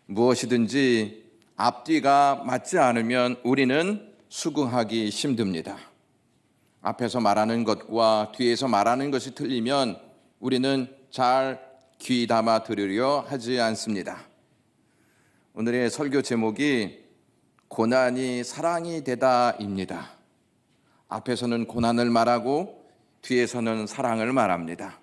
무엇이든지 앞뒤가 맞지 않으면 우리는 수긍하기 힘듭니다. 앞에서 말하는 것과 뒤에서 말하는 것이 틀리면 우리는 잘 귀담아 들으려 하지 않습니다. 오늘의 설교 제목이 고난이 사랑이 되다입니다. 앞에서는 고난을 말하고 뒤에서는 사랑을 말합니다.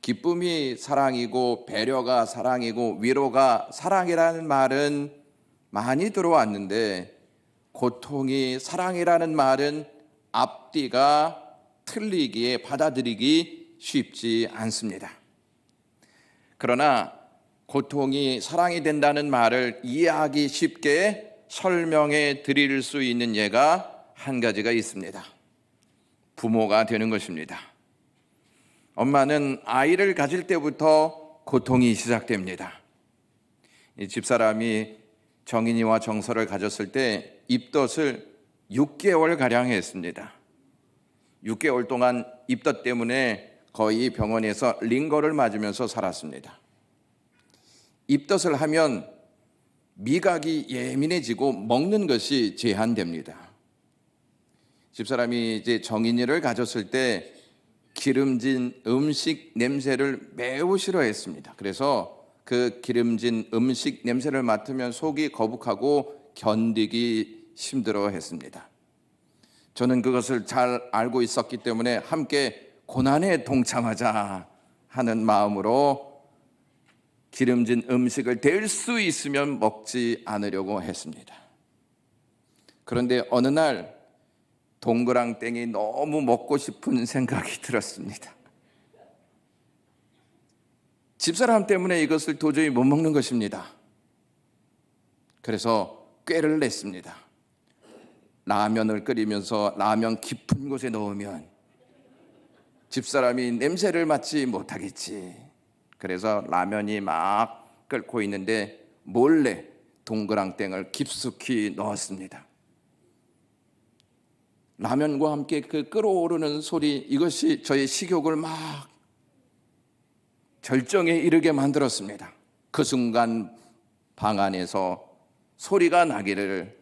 기쁨이 사랑이고 배려가 사랑이고 위로가 사랑이라는 말은 많이 들어왔는데 고통이 사랑이라는 말은 앞뒤가 틀리기에 받아들이기 쉽지 않습니다. 그러나 고통이 사랑이 된다는 말을 이해하기 쉽게 설명해 드릴 수 있는 예가 한 가지가 있습니다. 부모가 되는 것입니다. 엄마는 아이를 가질 때부터 고통이 시작됩니다. 이 집사람이 정인이와 정서를 가졌을 때 입덧을 6개월가량 했습니다. 6개월 동안 입덧 때문에 거의 병원에서 링거를 맞으면서 살았습니다. 입덧을 하면 미각이 예민해지고 먹는 것이 제한됩니다. 집사람이 이제 정인이를 가졌을 때 기름진 음식 냄새를 매우 싫어했습니다. 그래서 그 기름진 음식 냄새를 맡으면 속이 거북하고 견디기 힘들어했습니다. 저는 그것을 잘 알고 있었기 때문에 함께 고난에 동참하자 하는 마음으로 기름진 음식을 될 수 있으면 먹지 않으려고 했습니다. 그런데 어느 날 동그랑땡이 너무 먹고 싶은 생각이 들었습니다. 집사람 때문에 이것을 도저히 못 먹는 것입니다. 그래서 꾀를 냈습니다. 라면을 끓이면서 라면 깊은 곳에 넣으면 집사람이 냄새를 맡지 못하겠지. 그래서 라면이 막 끓고 있는데 몰래 동그랑땡을 깊숙이 넣었습니다. 라면과 함께 그 끓어오르는 소리, 이것이 저의 식욕을 막 절정에 이르게 만들었습니다. 그 순간 방 안에서 소리가 나기를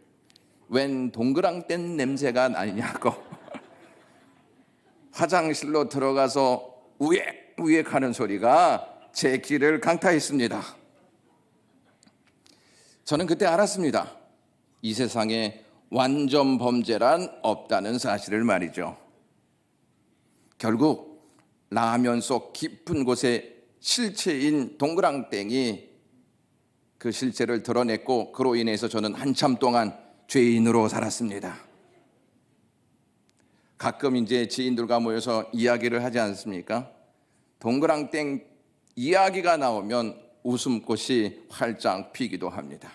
웬 동그랑땡 냄새가 나냐고 화장실로 들어가서 우웩우웩 하는 소리가 제 귀를 강타했습니다. 저는 그때 알았습니다. 이 세상에 완전 범죄란 없다는 사실을 말이죠. 결국 라면 속 깊은 곳에 실체인 동그랑땡이 그 실체를 드러냈고 그로 인해서 저는 한참 동안 죄인으로 살았습니다. 가끔 이제 지인들과 모여서 이야기를 하지 않습니까? 동그랑땡 이야기가 나오면 웃음꽃이 활짝 피기도 합니다.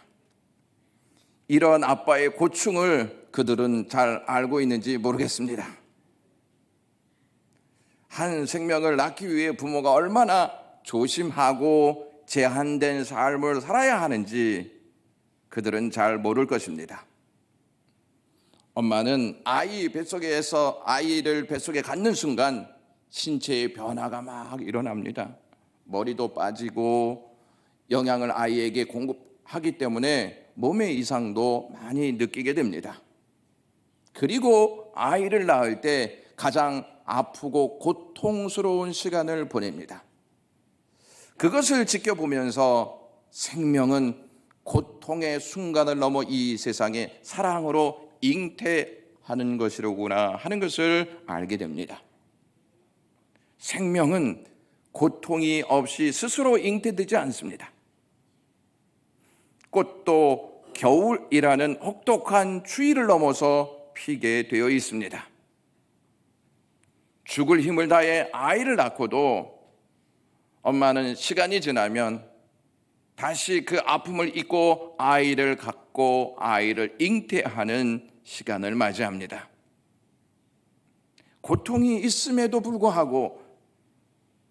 이런 아빠의 고충을 그들은 잘 알고 있는지 모르겠습니다. 한 생명을 낳기 위해 부모가 얼마나 조심하고 제한된 삶을 살아야 하는지 그들은 잘 모를 것입니다. 엄마는 아이 뱃속에서 아이를 뱃속에 갖는 순간 신체의 변화가 막 일어납니다. 머리도 빠지고 영양을 아이에게 공급하기 때문에 몸의 이상도 많이 느끼게 됩니다. 그리고 아이를 낳을 때 가장 아프고 고통스러운 시간을 보냅니다. 그것을 지켜보면서 생명은 고통의 순간을 넘어 이 세상에 사랑으로 잉태하는 것이로구나 하는 것을 알게 됩니다. 생명은 고통이 없이 스스로 잉태되지 않습니다. 꽃도 겨울이라는 혹독한 추위를 넘어서 피게 되어 있습니다. 죽을 힘을 다해 아이를 낳고도 엄마는 시간이 지나면 다시 그 아픔을 잊고 아이를 갖고 아이를 잉태하는 시간을 맞이합니다. 고통이 있음에도 불구하고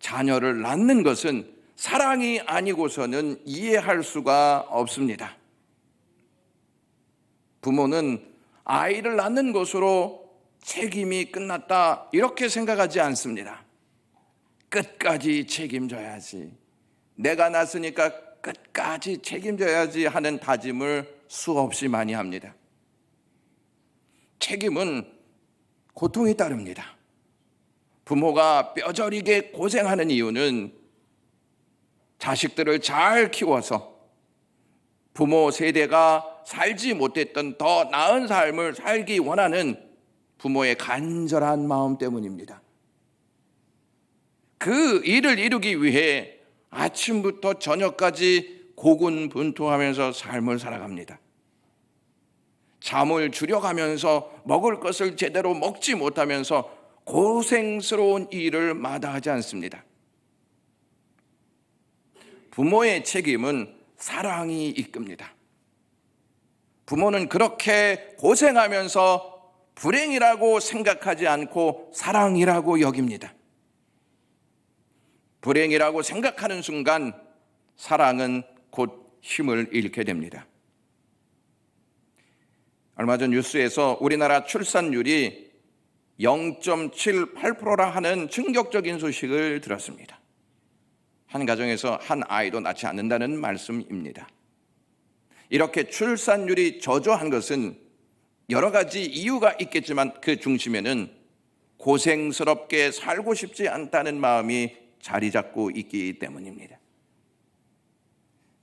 자녀를 낳는 것은 사랑이 아니고서는 이해할 수가 없습니다. 부모는 아이를 낳는 것으로 책임이 끝났다 이렇게 생각하지 않습니다. 끝까지 책임져야지. 내가 낳았으니까 끝까지 책임져야지 하는 다짐을 수없이 많이 합니다. 책임은 고통이 따릅니다. 부모가 뼈저리게 고생하는 이유는 자식들을 잘 키워서 부모 세대가 살지 못했던 더 나은 삶을 살기 원하는 부모의 간절한 마음 때문입니다. 그 일을 이루기 위해 아침부터 저녁까지 고군분투하면서 삶을 살아갑니다. 잠을 줄여가면서 먹을 것을 제대로 먹지 못하면서 고생스러운 일을 마다하지 않습니다. 부모의 책임은 사랑이 이끕니다. 부모는 그렇게 고생하면서 불행이라고 생각하지 않고 사랑이라고 여깁니다. 불행이라고 생각하는 순간 사랑은 곧 힘을 잃게 됩니다. 얼마 전 뉴스에서 우리나라 출산율이 0.78%라 하는 충격적인 소식을 들었습니다. 한 가정에서 한 아이도 낳지 않는다는 말씀입니다. 이렇게 출산율이 저조한 것은 여러 가지 이유가 있겠지만 그 중심에는 고생스럽게 살고 싶지 않다는 마음이 자리 잡고 있기 때문입니다.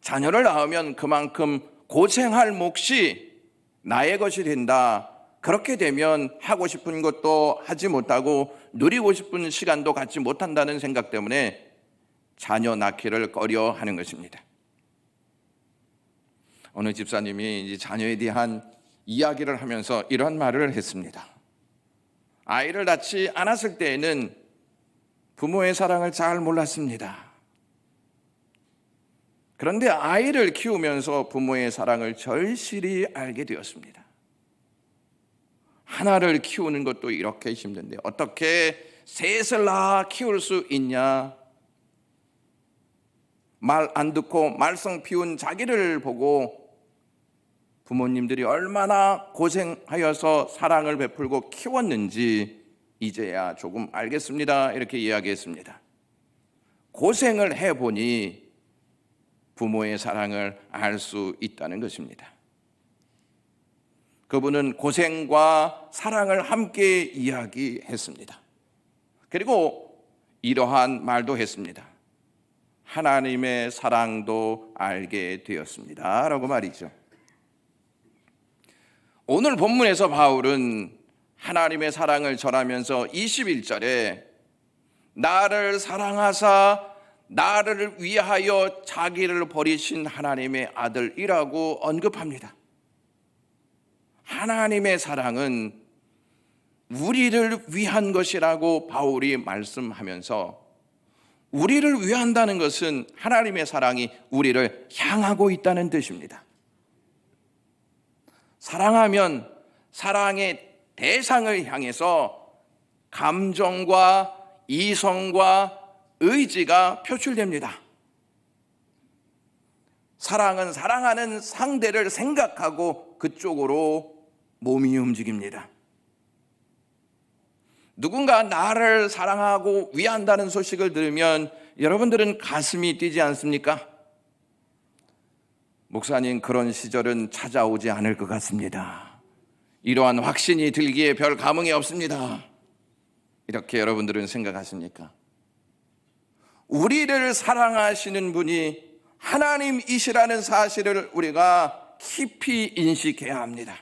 자녀를 낳으면 그만큼 고생할 몫이 나의 것이 된다. 그렇게 되면 하고 싶은 것도 하지 못하고 누리고 싶은 시간도 갖지 못한다는 생각 때문에 자녀 낳기를 꺼려하는 것입니다. 어느 집사님이 자녀에 대한 이야기를 하면서 이런 말을 했습니다. 아이를 낳지 않았을 때에는 부모의 사랑을 잘 몰랐습니다. 그런데 아이를 키우면서 부모의 사랑을 절실히 알게 되었습니다. 하나를 키우는 것도 이렇게 힘든데 어떻게 셋을 낳아 키울 수 있냐? 말 안 듣고 말썽 피운 자기를 보고 부모님들이 얼마나 고생하여서 사랑을 베풀고 키웠는지 이제야 조금 알겠습니다. 이렇게 이야기했습니다. 고생을 해보니 부모의 사랑을 알 수 있다는 것입니다. 그분은 고생과 사랑을 함께 이야기했습니다. 그리고 이러한 말도 했습니다. 하나님의 사랑도 알게 되었습니다. 라고 말이죠. 오늘 본문에서 바울은 하나님의 사랑을 전하면서 21절에 나를 사랑하사 나를 위하여 자기를 버리신 하나님의 아들이라고 언급합니다. 하나님의 사랑은 우리를 위한 것이라고 바울이 말씀하면서 우리를 위한다는 것은 하나님의 사랑이 우리를 향하고 있다는 뜻입니다. 사랑하면 사랑의 대상을 향해서 감정과 이성과 의지가 표출됩니다. 사랑은 사랑하는 상대를 생각하고 그쪽으로 몸이 움직입니다. 누군가 나를 사랑하고 위한다는 소식을 들으면 여러분들은 가슴이 뛰지 않습니까? 목사님, 그런 시절은 찾아오지 않을 것 같습니다. 이러한 확신이 들기에 별 감흥이 없습니다. 이렇게 여러분들은 생각하십니까? 우리를 사랑하시는 분이 하나님이시라는 사실을 우리가 깊이 인식해야 합니다.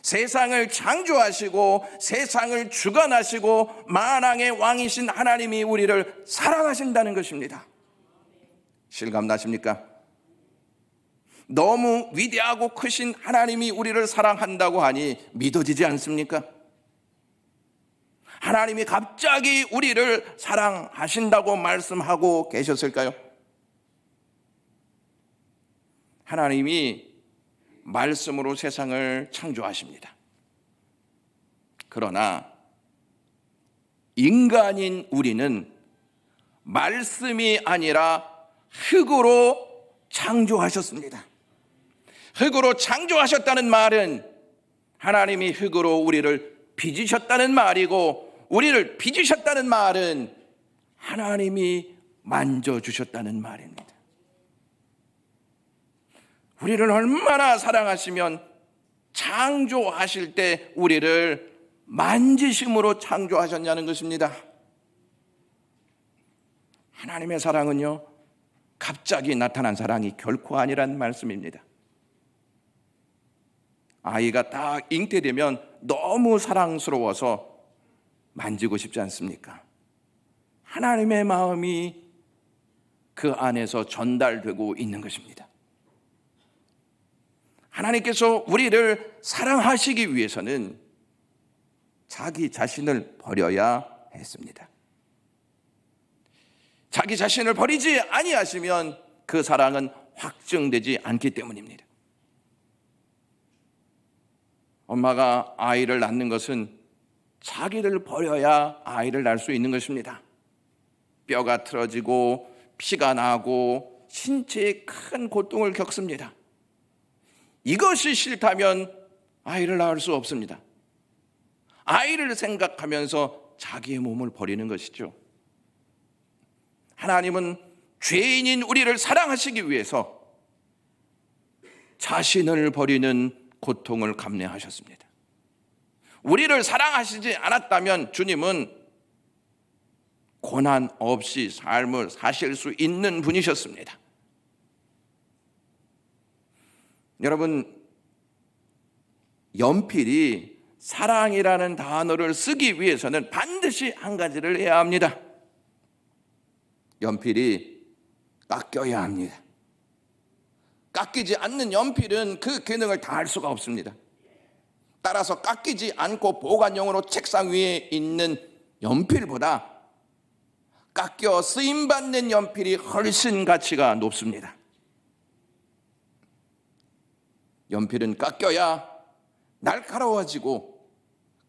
세상을 창조하시고 세상을 주관하시고 만왕의 왕이신 하나님이 우리를 사랑하신다는 것입니다. 실감나십니까? 너무 위대하고 크신 하나님이 우리를 사랑한다고 하니 믿어지지 않습니까? 하나님이 갑자기 우리를 사랑하신다고 말씀하고 계셨을까요? 하나님이 말씀으로 세상을 창조하십니다. 그러나 인간인 우리는 말씀이 아니라 흙으로 창조하셨습니다. 흙으로 창조하셨다는 말은 하나님이 흙으로 우리를 빚으셨다는 말이고, 우리를 빚으셨다는 말은 하나님이 만져주셨다는 말입니다. 우리를 얼마나 사랑하시면 창조하실 때 우리를 만지심으로 창조하셨냐는 것입니다. 하나님의 사랑은요, 갑자기 나타난 사랑이 결코 아니란 말씀입니다. 아이가 딱 잉태되면 너무 사랑스러워서 만지고 싶지 않습니까? 하나님의 마음이 그 안에서 전달되고 있는 것입니다. 하나님께서 우리를 사랑하시기 위해서는 자기 자신을 버려야 했습니다. 자기 자신을 버리지 아니하시면 그 사랑은 확증되지 않기 때문입니다. 엄마가 아이를 낳는 것은 자기를 버려야 아이를 낳을 수 있는 것입니다. 뼈가 틀어지고 피가 나고 신체에 큰 고통을 겪습니다. 이것이 싫다면 아이를 낳을 수 없습니다. 아이를 생각하면서 자기의 몸을 버리는 것이죠. 하나님은 죄인인 우리를 사랑하시기 위해서 자신을 버리는 고통을 감내하셨습니다. 우리를 사랑하시지 않았다면 주님은 고난 없이 삶을 사실 수 있는 분이셨습니다. 여러분, 연필이 사랑이라는 단어를 쓰기 위해서는 반드시 한 가지를 해야 합니다. 연필이 깎여야 합니다. 깎이지 않는 연필은 그 기능을 다할 수가 없습니다. 따라서 깎이지 않고 보관용으로 책상 위에 있는 연필보다 깎여 쓰임받는 연필이 훨씬 가치가 높습니다. 연필은 깎여야 날카로워지고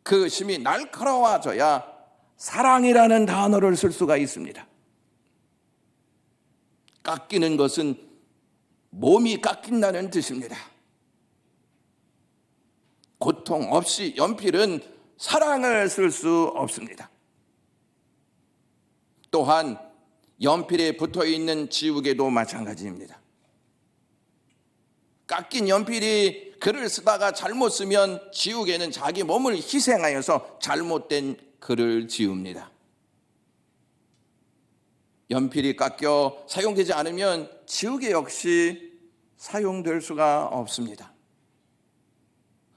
그 심이 날카로워져야 사랑이라는 단어를 쓸 수가 있습니다. 깎이는 것은 몸이 깎인다는 뜻입니다. 고통 없이 연필은 사랑을 쓸 수 없습니다. 또한 연필에 붙어있는 지우개도 마찬가지입니다. 깎인 연필이 글을 쓰다가 잘못 쓰면 지우개는 자기 몸을 희생하여서 잘못된 글을 지웁니다. 연필이 깎여 사용되지 않으면 지우개 역시 사용될 수가 없습니다.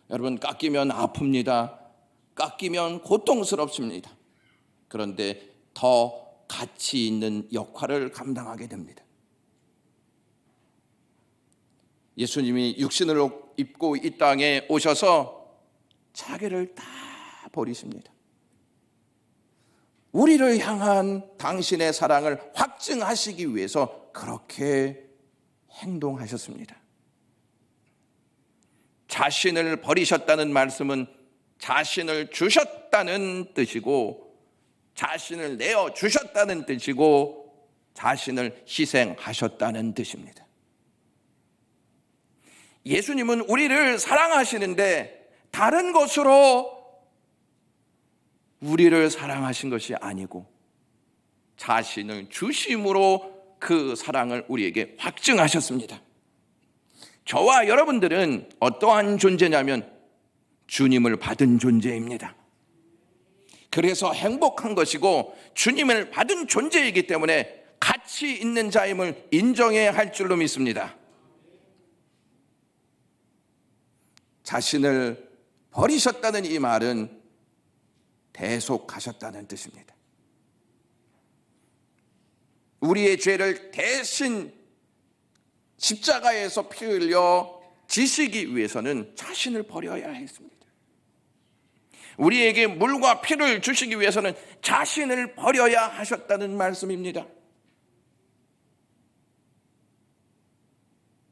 여러분, 깎이면 아픕니다. 깎이면 고통스럽습니다. 그런데 더 가치 있는 역할을 감당하게 됩니다. 예수님이 육신을 입고 이 땅에 오셔서 자기를 다 버리십니다. 우리를 향한 당신의 사랑을 확증하시기 위해서 그렇게 행동하셨습니다. 자신을 버리셨다는 말씀은 자신을 주셨다는 뜻이고, 자신을 내어 주셨다는 뜻이고, 자신을 희생하셨다는 뜻입니다. 예수님은 우리를 사랑하시는데 다른 것으로 우리를 사랑하신 것이 아니고 자신을 주심으로 그 사랑을 우리에게 확증하셨습니다. 저와 여러분들은 어떠한 존재냐면 주님을 받은 존재입니다. 그래서 행복한 것이고 주님을 받은 존재이기 때문에 가치 있는 자임을 인정해야 할 줄로 믿습니다. 자신을 버리셨다는 이 말은 대속하셨다는 뜻입니다. 우리의 죄를 대신 십자가에서 피 흘려 지시기 위해서는 자신을 버려야 했습니다. 우리에게 물과 피를 주시기 위해서는 자신을 버려야 하셨다는 말씀입니다.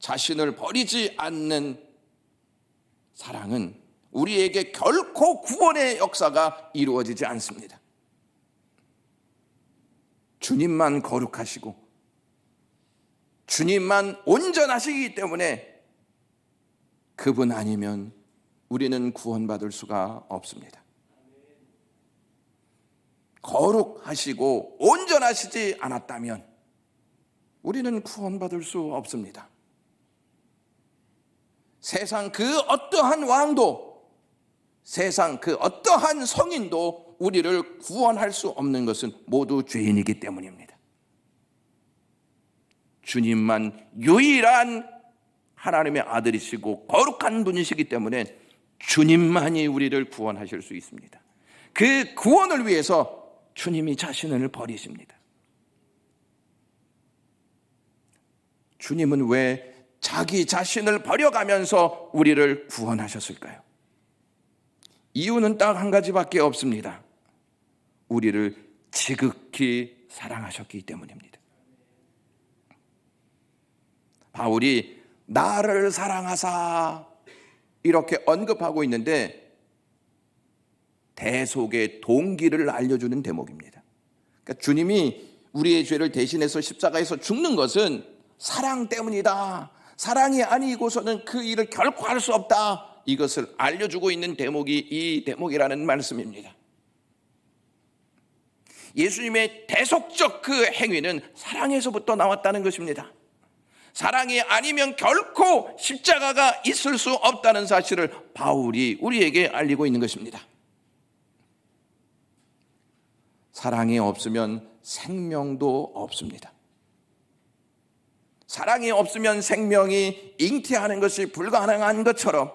자신을 버리지 않는 사랑은 우리에게 결코 구원의 역사가 이루어지지 않습니다. 주님만 거룩하시고 주님만 온전하시기 때문에 그분 아니면 우리는 구원받을 수가 없습니다. 거룩하시고 온전하시지 않았다면 우리는 구원받을 수 없습니다. 세상 그 어떠한 왕도, 세상 그 어떠한 성인도 우리를 구원할 수 없는 것은 모두 죄인이기 때문입니다. 주님만 유일한 하나님의 아들이시고 거룩한 분이시기 때문에 주님만이 우리를 구원하실 수 있습니다. 그 구원을 위해서 주님이 자신을 버리십니다. 주님은 왜 자기 자신을 버려가면서 우리를 구원하셨을까요? 이유는 딱 한 가지밖에 없습니다. 우리를 지극히 사랑하셨기 때문입니다. 바울이 나를 사랑하사 이렇게 언급하고 있는데 대속의 동기를 알려주는 대목입니다. 그러니까 주님이 우리의 죄를 대신해서 십자가에서 죽는 것은 사랑 때문이다. 사랑이 아니고서는 그 일을 결코 할 수 없다. 이것을 알려주고 있는 대목이 이 대목이라는 말씀입니다. 예수님의 대속적 그 행위는 사랑에서부터 나왔다는 것입니다. 사랑이 아니면 결코 십자가가 있을 수 없다는 사실을 바울이 우리에게 알리고 있는 것입니다. 사랑이 없으면 생명도 없습니다. 사랑이 없으면 생명이 잉태하는 것이 불가능한 것처럼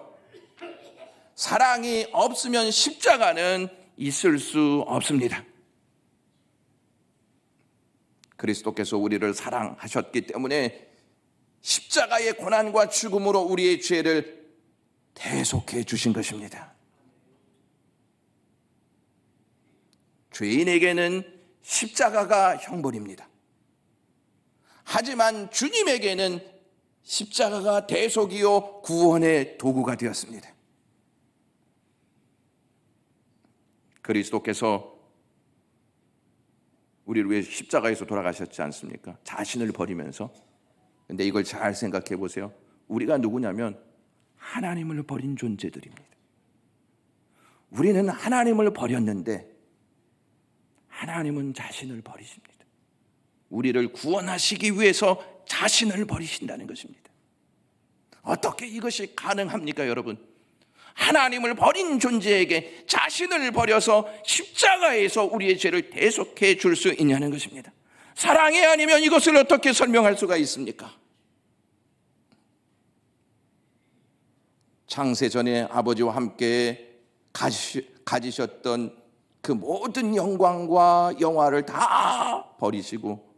사랑이 없으면 십자가는 있을 수 없습니다. 그리스도께서 우리를 사랑하셨기 때문에 십자가의 고난과 죽음으로 우리의 죄를 대속해 주신 것입니다. 죄인에게는 십자가가 형벌입니다. 하지만 주님에게는 십자가가 대속이요 구원의 도구가 되었습니다. 그리스도께서 우리를 위해 십자가에서 돌아가셨지 않습니까? 자신을 버리면서. 근데 이걸 잘 생각해 보세요. 우리가 누구냐면 하나님을 버린 존재들입니다. 우리는 하나님을 버렸는데 하나님은 자신을 버리십니다. 우리를 구원하시기 위해서 자신을 버리신다는 것입니다. 어떻게 이것이 가능합니까, 여러분? 하나님을 버린 존재에게 자신을 버려서 십자가에서 우리의 죄를 대속해 줄 수 있냐는 것입니다. 사랑이 아니면 이것을 어떻게 설명할 수가 있습니까? 창세전에 아버지와 함께 가지셨던 그 모든 영광과 영화를 다 버리시고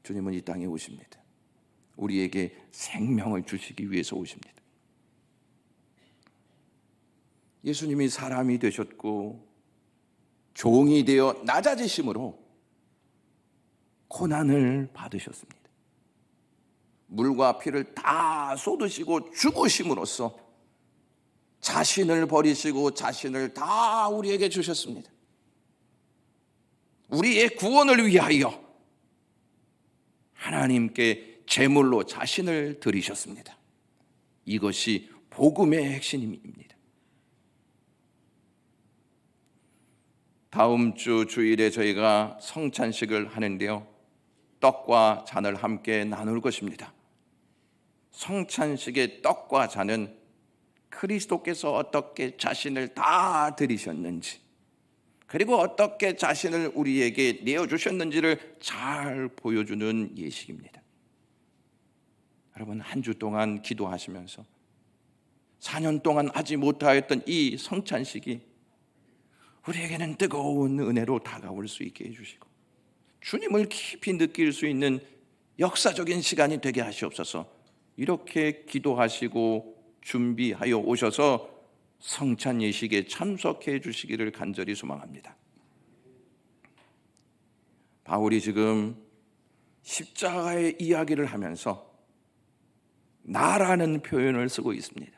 주님은 이 땅에 오십니다. 우리에게 생명을 주시기 위해서 오십니다. 예수님이 사람이 되셨고 종이 되어 낮아지심으로 고난을 받으셨습니다. 물과 피를 다 쏟으시고 죽으심으로써 자신을 버리시고 자신을 다 우리에게 주셨습니다. 우리의 구원을 위하여 하나님께 제물로 자신을 드리셨습니다. 이것이 복음의 핵심입니다. 다음 주 주일에 저희가 성찬식을 하는데요, 떡과 잔을 함께 나눌 것입니다. 성찬식의 떡과 잔은 그리스도께서 어떻게 자신을 다 드리셨는지, 그리고 어떻게 자신을 우리에게 내어주셨는지를 잘 보여주는 예식입니다. 여러분, 한 주 동안 기도하시면서 4년 동안 하지 못하였던 이 성찬식이 우리에게는 뜨거운 은혜로 다가올 수 있게 해주시고 주님을 깊이 느낄 수 있는 역사적인 시간이 되게 하시옵소서. 이렇게 기도하시고 준비하여 오셔서 성찬 예식에 참석해 주시기를 간절히 소망합니다. 바울이 지금 십자가의 이야기를 하면서 나라는 표현을 쓰고 있습니다.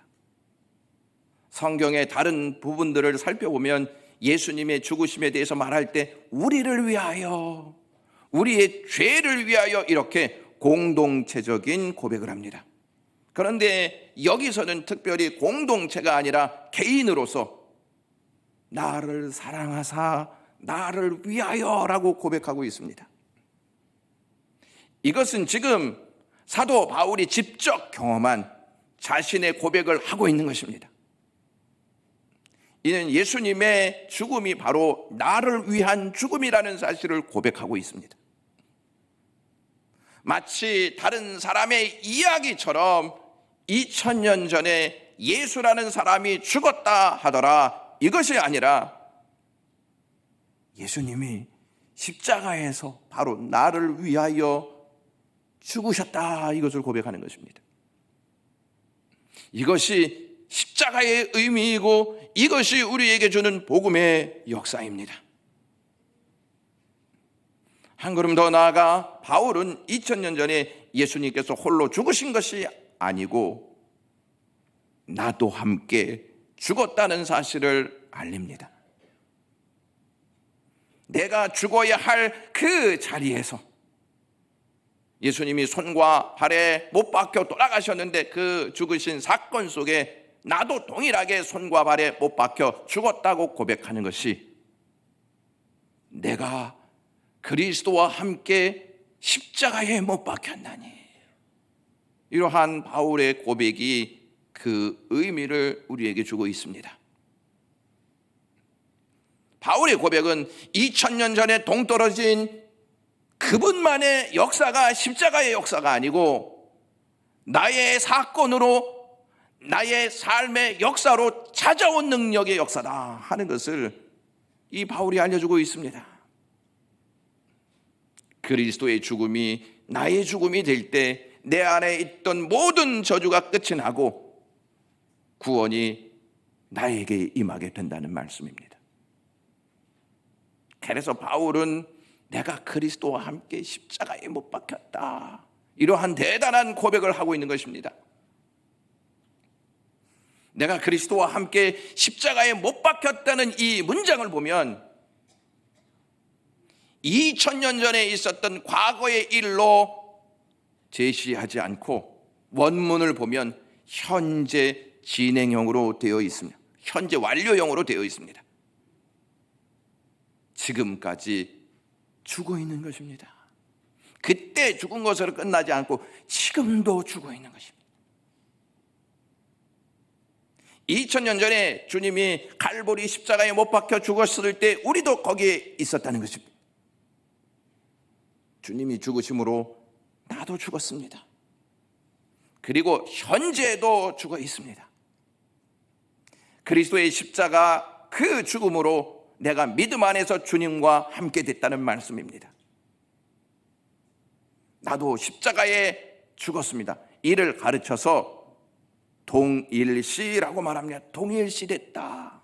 성경의 다른 부분들을 살펴보면 예수님의 죽으심에 대해서 말할 때 우리를 위하여, 우리의 죄를 위하여 이렇게 공동체적인 고백을 합니다. 그런데 여기서는 특별히 공동체가 아니라 개인으로서 나를 사랑하사 나를 위하여라고 고백하고 있습니다. 이것은 지금 사도 바울이 직접 경험한 자신의 고백을 하고 있는 것입니다. 이는 예수님의 죽음이 바로 나를 위한 죽음이라는 사실을 고백하고 있습니다. 마치 다른 사람의 이야기처럼 2000년 전에 예수라는 사람이 죽었다 하더라, 이것이 아니라 예수님이 십자가에서 바로 나를 위하여 죽으셨다, 이것을 고백하는 것입니다. 이것이 십자가의 의미이고 이것이 우리에게 주는 복음의 역사입니다. 한 걸음 더 나아가 바울은 2000년 전에 예수님께서 홀로 죽으신 것이 아니고 나도 함께 죽었다는 사실을 알립니다. 내가 죽어야 할 그 자리에서 예수님이 손과 발에 못 박혀 돌아가셨는데 그 죽으신 사건 속에 나도 동일하게 손과 발에 못 박혀 죽었다고 고백하는 것이 내가 그리스도와 함께 십자가에 못 박혔나니, 이러한 바울의 고백이 그 의미를 우리에게 주고 있습니다. 바울의 고백은 2000년 전에 동떨어진 그분만의 역사가 십자가의 역사가 아니고 나의 사건으로, 나의 삶의 역사로 찾아온 능력의 역사다 하는 것을 이 바울이 알려주고 있습니다. 그리스도의 죽음이 나의 죽음이 될 때 내 안에 있던 모든 저주가 끝이 나고 구원이 나에게 임하게 된다는 말씀입니다. 그래서 바울은 내가 그리스도와 함께 십자가에 못 박혔다, 이러한 대단한 고백을 하고 있는 것입니다. 내가 그리스도와 함께 십자가에 못 박혔다는 이 문장을 보면 2000년 전에 있었던 과거의 일로 제시하지 않고 원문을 보면 현재 진행형으로 되어 있습니다. 현재 완료형으로 되어 있습니다. 지금까지 죽어 있는 것입니다. 그때 죽은 것으로 끝나지 않고 지금도 죽어 있는 것입니다. 2000년 전에 주님이 갈보리 십자가에 못 박혀 죽었을 때 우리도 거기에 있었다는 것입니다. 주님이 죽으심으로 나도 죽었습니다. 그리고 현재도 죽어 있습니다. 그리스도의 십자가 그 죽음으로 내가 믿음 안에서 주님과 함께 됐다는 말씀입니다. 나도 십자가에 죽었습니다. 이를 가르쳐서 동일시라고 말합니다. 동일시됐다.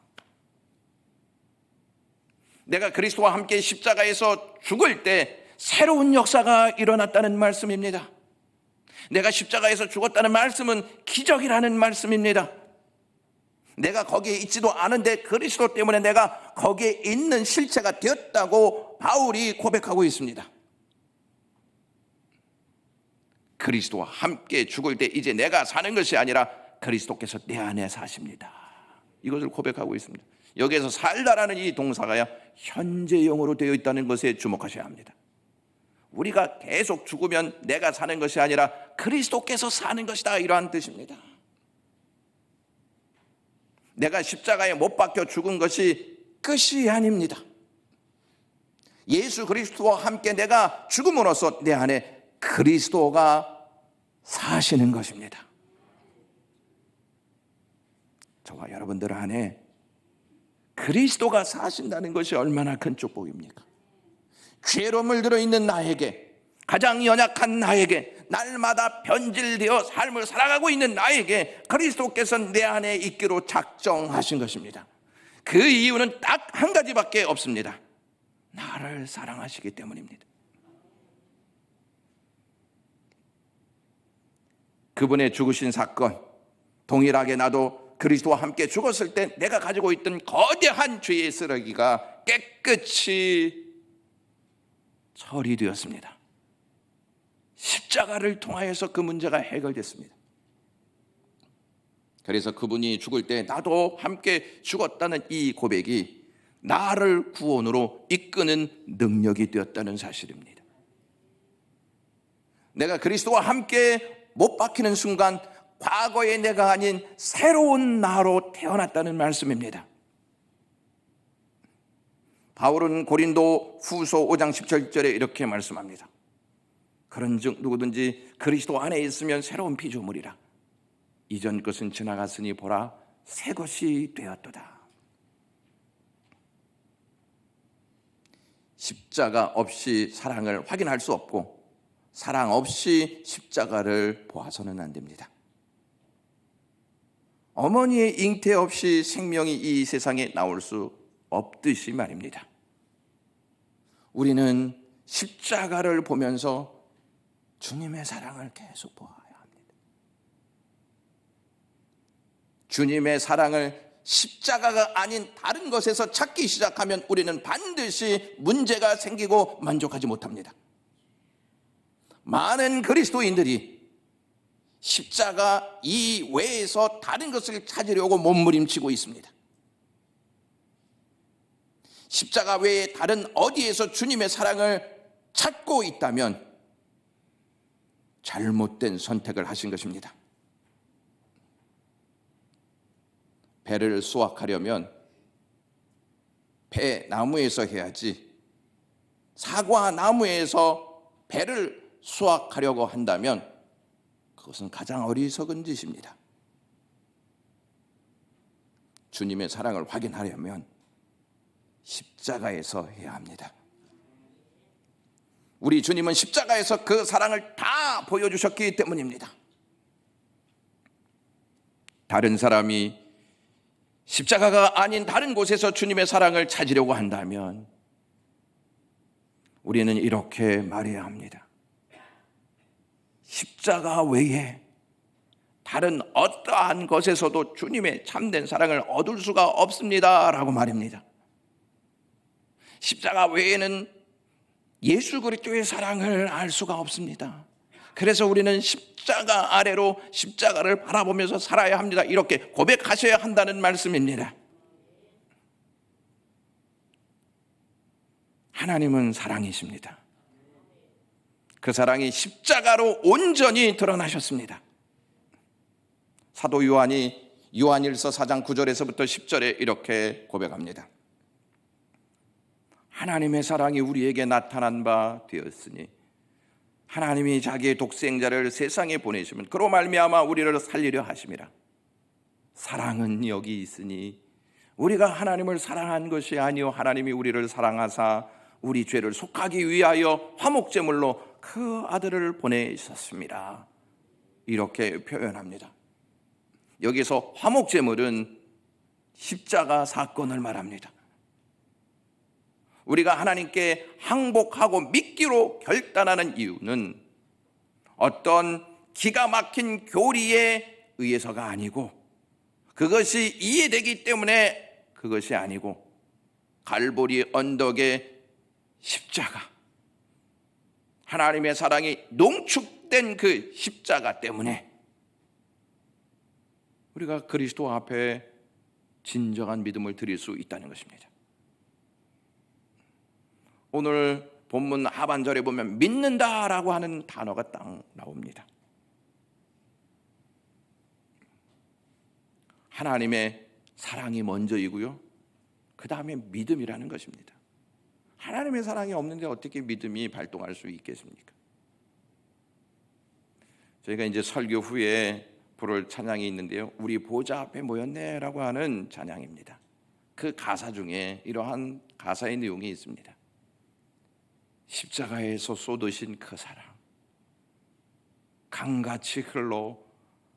내가 그리스도와 함께 십자가에서 죽을 때 새로운 역사가 일어났다는 말씀입니다. 내가 십자가에서 죽었다는 말씀은 기적이라는 말씀입니다. 내가 거기에 있지도 않은데 그리스도 때문에 내가 거기에 있는 실체가 되었다고 바울이 고백하고 있습니다. 그리스도와 함께 죽을 때 이제 내가 사는 것이 아니라 그리스도께서 내 안에 사십니다. 이것을 고백하고 있습니다. 여기에서 살다라는 이 동사가 현재형으로 되어 있다는 것에 주목하셔야 합니다. 우리가 계속 죽으면 내가 사는 것이 아니라 그리스도께서 사는 것이다, 이러한 뜻입니다. 내가 십자가에 못 박혀 죽은 것이 끝이 아닙니다. 예수 그리스도와 함께 내가 죽음으로써 내 안에 그리스도가 사시는 것입니다. 저와 여러분들 안에 그리스도가 사신다는 것이 얼마나 큰 축복입니까? 죄로움을 들어있는 나에게, 가장 연약한 나에게, 날마다 변질되어 삶을 살아가고 있는 나에게 그리스도께서 내 안에 있기로 작정하신 것입니다. 그 이유는 딱 한 가지밖에 없습니다. 나를 사랑하시기 때문입니다. 그분의 죽으신 사건, 동일하게 나도 그리스도와 함께 죽었을 때 내가 가지고 있던 거대한 죄의 쓰레기가 깨끗이 처리되었습니다. 십자가를 통하여서 그 문제가 해결됐습니다. 그래서 그분이 죽을 때 나도 함께 죽었다는 이 고백이 나를 구원으로 이끄는 능력이 되었다는 사실입니다. 내가 그리스도와 함께 못 박히는 순간 과거의 내가 아닌 새로운 나로 태어났다는 말씀입니다. 바울은 고린도 후서 5장 17절에 이렇게 말씀합니다. 그런즉 누구든지 그리스도 안에 있으면 새로운 피조물이라. 이전 것은 지나갔으니 보라 새 것이 되었도다. 십자가 없이 사랑을 확인할 수 없고 사랑 없이 십자가를 보아서는 안 됩니다. 어머니의 잉태 없이 생명이 이 세상에 나올 수 없듯이 말입니다. 우리는 십자가를 보면서 주님의 사랑을 계속 보아야 합니다. 주님의 사랑을 십자가가 아닌 다른 것에서 찾기 시작하면 우리는 반드시 문제가 생기고 만족하지 못합니다. 많은 그리스도인들이 십자가 이외에서 다른 것을 찾으려고 몸부림치고 있습니다. 십자가 외에 다른 어디에서 주님의 사랑을 찾고 있다면 잘못된 선택을 하신 것입니다. 배를 수확하려면 배나무에서 해야지, 사과나무에서 배를 수확하려고 한다면 그것은 가장 어리석은 짓입니다. 주님의 사랑을 확인하려면 십자가에서 해야 합니다. 우리 주님은 십자가에서 그 사랑을 다 보여주셨기 때문입니다. 다른 사람이 십자가가 아닌 다른 곳에서 주님의 사랑을 찾으려고 한다면 우리는 이렇게 말해야 합니다. 십자가 외에 다른 어떠한 것에서도 주님의 참된 사랑을 얻을 수가 없습니다 라고 말입니다. 십자가 외에는 예수 그리스도의 사랑을 알 수가 없습니다. 그래서 우리는 십자가 아래로 십자가를 바라보면서 살아야 합니다. 이렇게 고백하셔야 한다는 말씀입니다. 하나님은 사랑이십니다. 그 사랑이 십자가로 온전히 드러나셨습니다. 사도 요한이 요한일서 4장 9절에서부터 10절에 이렇게 고백합니다. 하나님의 사랑이 우리에게 나타난 바 되었으니 하나님이 자기의 독생자를 세상에 보내시면 그로 말미암아 우리를 살리려 하심이라. 사랑은 여기 있으니 우리가 하나님을 사랑한 것이 아니요 하나님이 우리를 사랑하사 우리 죄를 속하기 위하여 화목제물로 그 아들을 보내셨습니다. 이렇게 표현합니다. 여기서 화목제물은 십자가 사건을 말합니다. 우리가 하나님께 항복하고 믿기로 결단하는 이유는 어떤 기가 막힌 교리에 의해서가 아니고, 그것이 이해되기 때문에 그것이 아니고, 갈보리 언덕의 십자가, 하나님의 사랑이 농축된 그 십자가 때문에 우리가 그리스도 앞에 진정한 믿음을 드릴 수 있다는 것입니다. 오늘 본문 하반절에 보면 믿는다라고 하는 단어가 딱 나옵니다. 하나님의 사랑이 먼저이고요, 그 다음에 믿음이라는 것입니다. 하나님의 사랑이 없는데 어떻게 믿음이 발동할 수 있겠습니까? 저희가 이제 설교 후에 부를 찬양이 있는데요, 우리 보좌 앞에 모였네 라고 하는 찬양입니다. 그 가사 중에 이러한 가사의 내용이 있습니다. 십자가에서 쏟으신 그 사랑, 강같이 흘러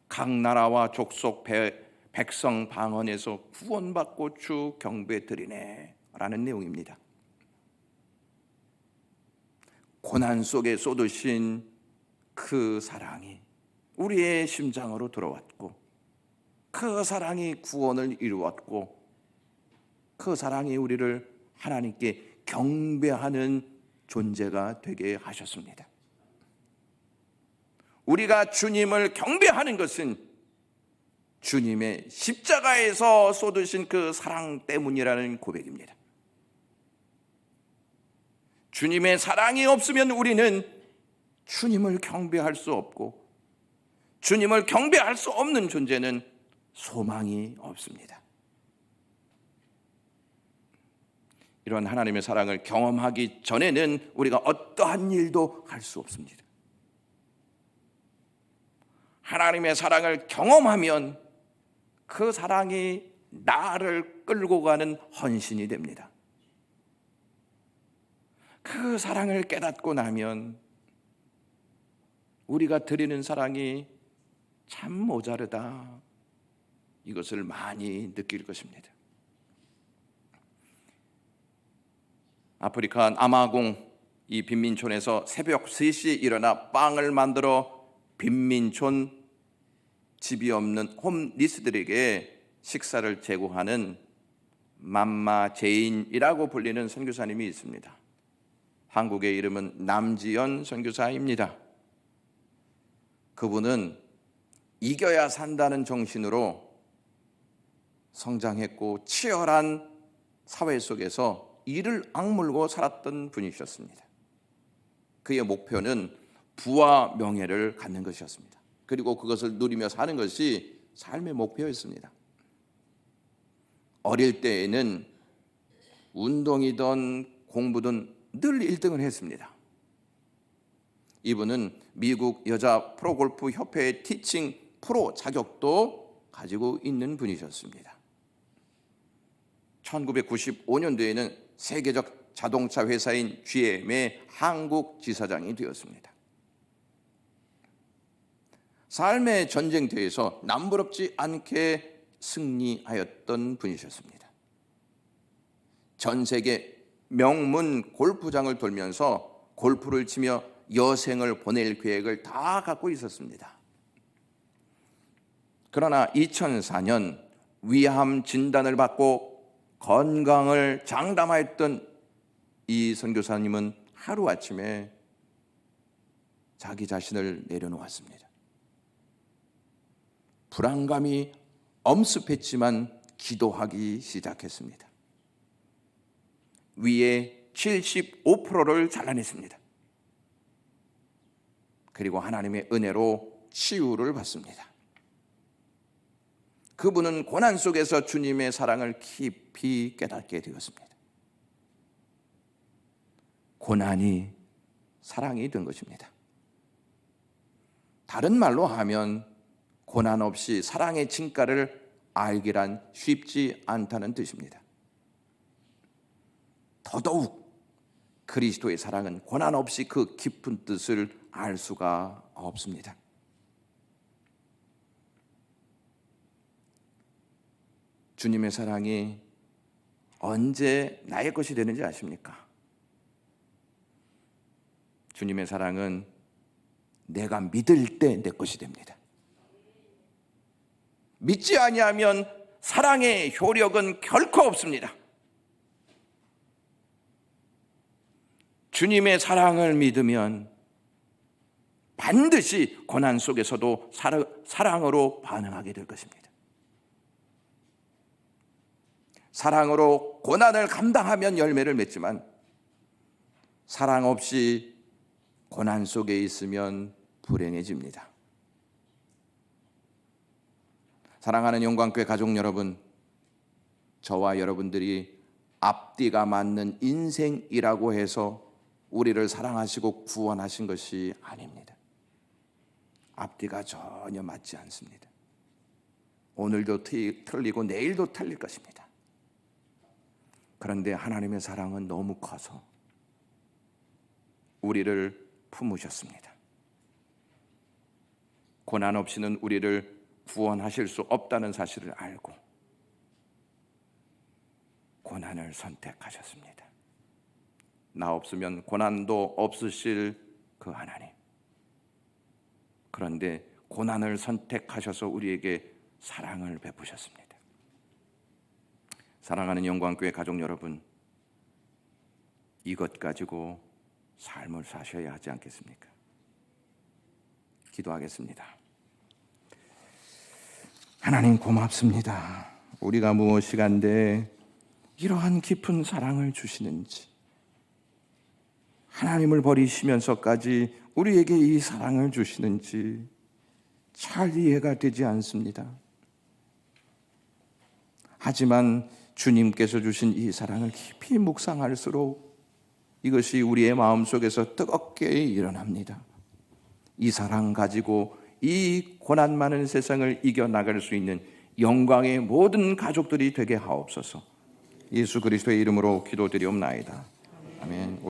각 나라와 족속 백성 방언에서 구원받고 주 경배 드리네 라는 내용입니다. 고난 속에 쏟으신 그 사랑이 우리의 심장으로 들어왔고, 그 사랑이 구원을 이루었고, 그 사랑이 우리를 하나님께 경배하는 존재가 되게 하셨습니다. 우리가 주님을 경배하는 것은 주님의 십자가에서 쏟으신 그 사랑 때문이라는 고백입니다. 주님의 사랑이 없으면 우리는 주님을 경배할 수 없고, 주님을 경배할 수 없는 존재는 소망이 없습니다. 이런 하나님의 사랑을 경험하기 전에는 우리가 어떠한 일도 할 수 없습니다. 하나님의 사랑을 경험하면 그 사랑이 나를 끌고 가는 헌신이 됩니다. 그 사랑을 깨닫고 나면 우리가 드리는 사랑이 참 모자르다, 이것을 많이 느낄 것입니다. 아프리카 남아공 이 빈민촌에서 새벽 3시에 일어나 빵을 만들어 빈민촌 집이 없는 홈리스들에게 식사를 제공하는 맘마 제인이라고 불리는 선교사님이 있습니다. 한국의 이름은 남지연 선교사입니다. 그분은 이겨야 산다는 정신으로 성장했고 치열한 사회 속에서 이를 악물고 살았던 분이셨습니다. 그의 목표는 부와 명예를 갖는 것이었습니다. 그리고 그것을 누리며 사는 것이 삶의 목표였습니다. 어릴 때에는 운동이든 공부든 늘 1등을 했습니다. 이분은 미국 여자 프로골프 협회의 티칭 프로 자격도 가지고 있는 분이셨습니다. 1995년도에는 세계적 자동차 회사인 GM의 한국 지사장이 되었습니다. 삶의 전쟁터에서 남부럽지 않게 승리하였던 분이셨습니다. 전 세계 명문 골프장을 돌면서 골프를 치며 여생을 보낼 계획을 다 갖고 있었습니다. 그러나 2004년 위암 진단을 받고 건강을 장담하였던 이 선교사님은 하루아침에 자기 자신을 내려놓았습니다. 불안감이 엄습했지만 기도하기 시작했습니다. 위에 75%를 잘라냈습니다. 그리고 하나님의 은혜로 치유를 받습니다. 그분은 고난 속에서 주님의 사랑을 깊이 깨닫게 되었습니다. 고난이 사랑이 된 것입니다. 다른 말로 하면 고난 없이 사랑의 진가를 알기란 쉽지 않다는 뜻입니다. 더더욱 그리스도의 사랑은 고난 없이 그 깊은 뜻을 알 수가 없습니다. 주님의 사랑이 언제 나의 것이 되는지 아십니까? 주님의 사랑은 내가 믿을 때 내 것이 됩니다. 믿지 아니하면 사랑의 효력은 결코 없습니다. 주님의 사랑을 믿으면 반드시 고난 속에서도 사랑으로 반응하게 될 것입니다. 사랑으로 고난을 감당하면 열매를 맺지만 사랑 없이 고난 속에 있으면 불행해집니다. 사랑하는 영광교회 가족 여러분, 저와 여러분들이 앞뒤가 맞는 인생이라고 해서 우리를 사랑하시고 구원하신 것이 아닙니다. 앞뒤가 전혀 맞지 않습니다. 오늘도 틀리고 내일도 틀릴 것입니다. 그런데 하나님의 사랑은 너무 커서 우리를 품으셨습니다. 고난 없이는 우리를 구원하실 수 없다는 사실을 알고 고난을 선택하셨습니다. 나 없으면 고난도 없으실 그 하나님. 그런데 고난을 선택하셔서 우리에게 사랑을 베푸셨습니다. 사랑하는 영광교회 가족 여러분, 이것 가지고 삶을 사셔야 하지 않겠습니까? 기도하겠습니다. 하나님 고맙습니다. 우리가 무엇이간데 이러한 깊은 사랑을 주시는지, 하나님을 버리시면서까지 우리에게 이 사랑을 주시는지 잘 이해가 되지 않습니다. 하지만 주님께서 주신 이 사랑을 깊이 묵상할수록 이것이 우리의 마음속에서 뜨겁게 일어납니다. 이 사랑 가지고 이 고난 많은 세상을 이겨나갈 수 있는 영광의 모든 가족들이 되게 하옵소서. 예수 그리스도의 이름으로 기도드리옵나이다. 아멘.